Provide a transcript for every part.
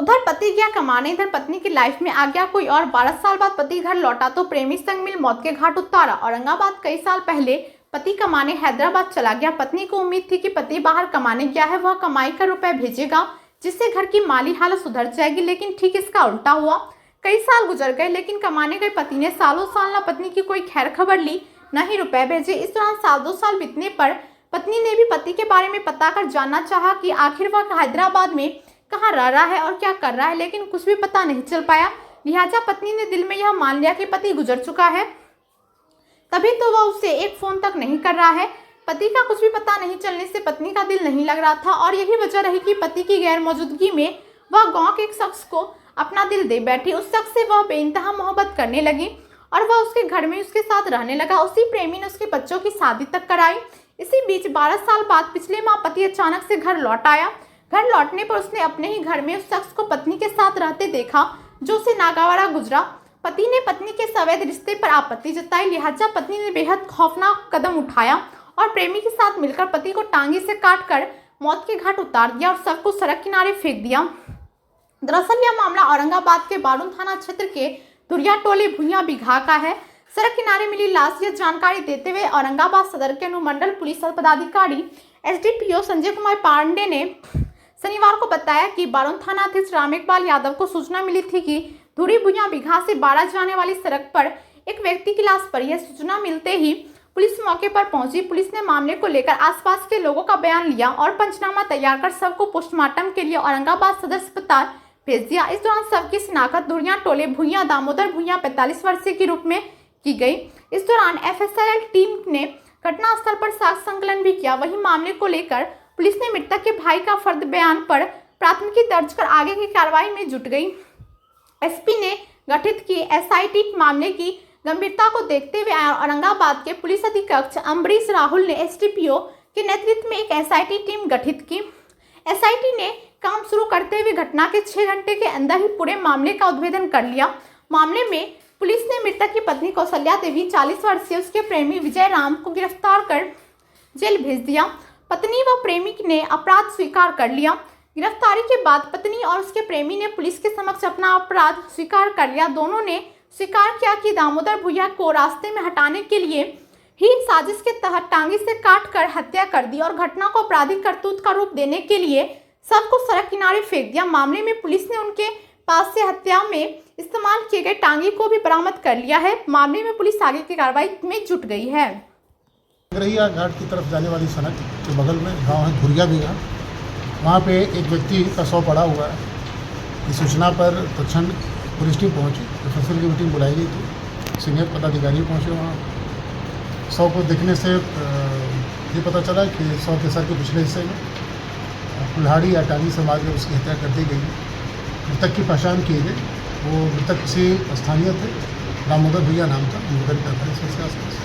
उधर पति गया कमाने, इधर पत्नी की लाइफ में आ गया कोई और। 12 साल बाद पति घर लौटा तो प्रेमी संग मिल मौत के घाट उतारा। औरंगाबाद कई साल पहले पति कमाने हैदराबाद चला गया। पत्नी को उम्मीद थी कि पति बाहर कमाने गया है, वह कमाई का रुपए भेजेगा जिससे घर की माली हालत सुधर जाएगी, लेकिन ठीक इसका उल्टा हुआ। कई साल गुजर गए लेकिन कमाने गए पति ने सालों साल न पत्नी की कोई खैर खबर ली, न ही रुपए भेजे। इस दौरान साल 2 साल बीतने पर पत्नी ने भी पति के बारे में पता कर जानना चाहा कि आखिर वह हैदराबाद में कहाँ रह रहा है और क्या कर रहा है, लेकिन कुछ भी पता नहीं चल पाया। लिहाजा पत्नी ने दिल में यह मान लिया कि पति गुजर चुका है, तभी तो वह उससे एक फोन तक नहीं कर रहा है। पति का कुछ भी पता नहीं चलने से पत्नी का दिल नहीं लग रहा था और यही वजह रही कि पति की गैर मौजूदगी में वह गांव के एक शख्स को अपना दिल दे बैठी। उस शख्स से वह बेइंतहा मोहब्बत करने लगी और वह उसके घर में उसके साथ रहने लगा। उसी प्रेमी ने उसके बच्चों की शादी तक कराई। इसी बीच 12 साल बाद पिछले माह पति अचानक से घर लौट आया। घर लौटने पर उसने अपने ही घर में उस शख्स को पत्नी के साथ रहते देखा जो उसे नागवारा गुजरा। पति ने पत्नी के सवैध रिश्ते पर आपत्ति जताई। लिहाजा पत्नी ने बेहद खौफनाक कदम उठाया और प्रेमी के साथ मिलकर पति को टांगे से काटकर मौत के घाट उतार दिया और शव को सड़क किनारे फेंक दिया। दरअसल यह मामला औरंगाबाद के बारून थाना क्षेत्र के धुरिया टोली भुइयां बिघा का है। सड़क किनारे मिली लाश, यह जानकारी देते हुए औरंगाबाद सदर के अनुमंडल पुलिस पदाधिकारी एसडीपीओ संजय कुमार पांडे ने शनिवार को बताया कि बारून थाना अध्यक्ष राम इकबाल यादव को सूचना मिली थी कि धुरी भुइयां बिघा से बाड़ा जाने वाली सड़क पर एक व्यक्ति की लाश पड़ी है। सूचना मिलते ही पुलिस मौके पर पहुंची। पुलिस ने मामले को लेकर आसपास के लोगों का बयान लिया और पंचनामा तैयार कर शव को पोस्टमार्टम के लिए औरंगाबाद सदर अस्पताल भेज दिया। इस दौरान शव की शिनाख्त धुरिया टोले भुइयां दामोदर भुइयां 45 वर्षीय के रूप में की गई। इस दौरान एफएसएल टीम ने घटनास्थल पर साक्ष्य संकलन भी किया। वहीं मामले को लेकर पुलिस ने मृतक के भाई का फर्द बयान पर प्राथमिकी दर्ज कर आगे की कार्रवाई में जुट गई। एसपी ने गठित की एसआईटी मामले की गंभीरता को देखते हुए औरंगाबाद के पुलिस अधीक्षक अम्बरीश राहुल ने एसडीपीओ के नेतृत्व में एक एसआईटी टीम गठित की। एसआईटी ने काम शुरू करते हुए घटना के 6 घंटे के अंदर ही पूरे मामले का उद्भेदन कर लिया। मामले में पुलिस ने मृतक की पत्नी कौशल्या देवी 40 वर्षीय उसके प्रेमी विजय राम को गिरफ्तार कर जेल भेज दिया। पत्नी व प्रेमी ने अपराध स्वीकार कर लिया। गिरफ्तारी के बाद पत्नी और उसके प्रेमी ने पुलिस के समक्ष अपना अपराध स्वीकार कर लिया। दोनों ने स्वीकार किया कि दामोदर भुइयां को रास्ते में हटाने के लिए ही साजिश के तहत टांगे से काटकर हत्या कर दी और घटना को आपराधिक करतूत का रूप देने के लिए सब को सड़क किनारे फेंक दिया। मामले में पुलिस ने उनके पास से हत्या में इस्तेमाल किए गए टांगे को भी बरामद कर लिया है। मामले में पुलिस आगे की कार्रवाई में जुट गई है। रहिया घाट की तरफ जाने वाली सड़क के बगल में गांव है धुरिया बिघा, वहाँ पे एक व्यक्ति का शव पड़ा हुआ है। इस सूचना पर तत्क्षण पुलिस टीम पहुँची, एफएसएल की टीम बुलाई गई थी। सीनियर पदाधिकारी पहुँचे वहाँ। शव को देखने से ये पता चला कि शव के सर के पिछले हिस्से में कुल्हाड़ी या टांगी से मारकर उसकी हत्या कर दी गई। मृतक की पहचान की गई। वो मृतक किसी स्थानीय थे, दामोदर भुइयां नाम था, उम्र 45 वर्ष के आसपास।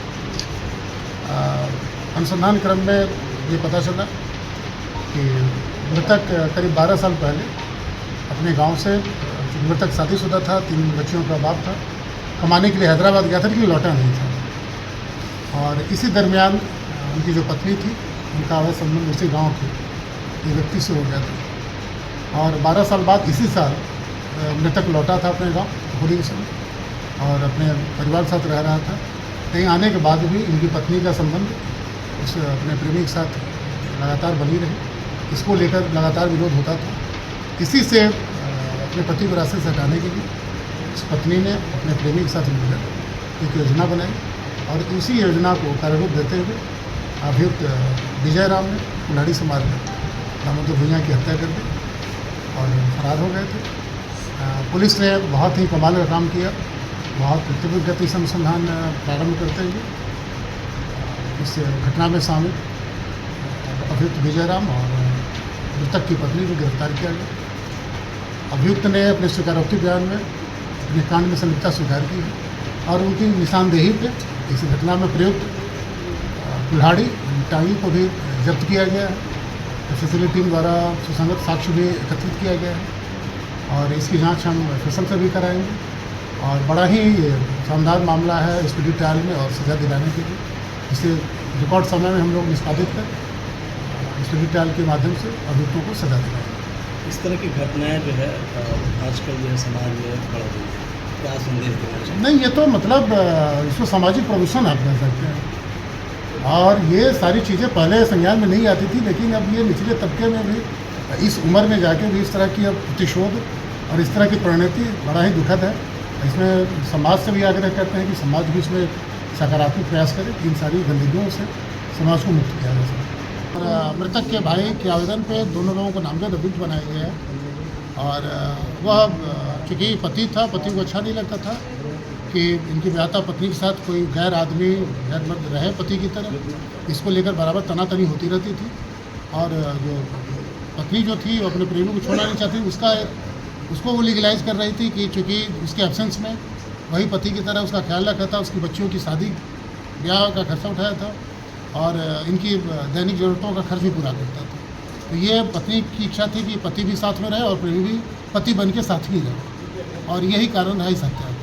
अनुसंधान क्रम में ये पता चला कि मृतक करीब 12 साल पहले अपने गांव से, मृतक शादीशुदा था, 3 बच्चियों का बाप था, कमाने के लिए हैदराबाद गया था लेकिन लौटा नहीं था। और इसी दरमियान उनकी जो पत्नी थी, उनका वह संबंध उसी गांव के एक व्यक्ति से हो गया था। और 12 साल बाद इसी साल मृतक लौटा था अपने गाँव होली के समय और अपने परिवार के साथ रह रहा था। कहीं आने के बाद भी इनकी पत्नी का संबंध उस अपने प्रेमी के साथ लगातार बनी रही। इसको लेकर लगातार विरोध होता था। इसी से अपने पति को रास्ते से हटाने के लिए उस पत्नी ने अपने प्रेमी के साथ मिलकर एक योजना बनाई और इसी योजना को कार्यरूप देते हुए अभियुक्त विजय राम ने कुल्हाड़ी से मारकर दामोदर भुइयां की हत्या कर दी और फरार हो गए थे। पुलिस ने बहुत ही कमाल का काम किया। बहुत तीव्र गति से अनुसंधान प्रारंभ करते हुए इस घटना में शामिल अभियुक्त विजय राम और मृतक की पत्नी को गिरफ्तार किया गया। अभियुक्त ने अपने स्वीकारोक्ति बयान में अपने कांड में संलिप्तता स्वीकार की है और उनकी निशानदेही पे इस घटना में प्रयुक्त कुल्हाड़ी टांगी को भी जब्त किया गया है। एफएसएल टीम द्वारा सुसंगत साक्ष्य भी एकत्रित किया गया है और इसकी जाँच हम एफएसएल से भी कराएंगे। और बड़ा ही शानदार मामला है स्पीडी ट्रायल में और सज़ा दिलाने के लिए, जिसे रिकॉर्ड समय में हम लोग निष्पादित कर स्पीडी ट्रायल के माध्यम से अभियुक्तों को सज़ा दिलाएंगे। इस तरह की घटनाएं जो है आजकल जो है समाज में बढ़ रही है, क्या संदेश देना चाहिए? नहीं, ये तो मतलब इसको सामाजिक प्रदूषण आप कह सकते हैं। और ये सारी चीज़ें पहले संज्ञान में नहीं आती थी, लेकिन अब ये निचले तबके में भी इस उम्र में जाके भी इस तरह की अब प्रतिशोध और इस तरह की परिणति बड़ा ही दुखद है। इसमें समाज से भी आग्रह करते हैं कि समाज भी इसमें सकारात्मक प्रयास करे, इन सारी गंदगियों से समाज को मुक्त किया जा सके। और मृतक के भाई के आवेदन पे दोनों लोगों को नामजद अभियुक्त बनाया गया है। और वह चूँकि पति था, पति को अच्छा नहीं लगता था कि इनकी ब्याहता पत्नी के साथ कोई गैर आदमी गैर मर्द रहे पति की तरह। इसको लेकर बराबर तनातनी होती रहती थी। और जो पत्नी जो थी वो अपने प्रेमी को छोड़ना नहीं चाहती, उसको वो लीगलाइज कर रही थी कि चूँकि उसके एब्सेंस में वही पति की तरह उसका ख्याल रखा था, उसकी बच्चियों की शादी ब्याह का खर्चा उठाया था और इनकी दैनिक ज़रूरतों का खर्च भी पूरा करता था। तो ये पत्नी की इच्छा थी कि पति भी साथ में रहे और प्रेमी भी पति बन के साथ ही रहे, और यही कारण है इस हत्या का।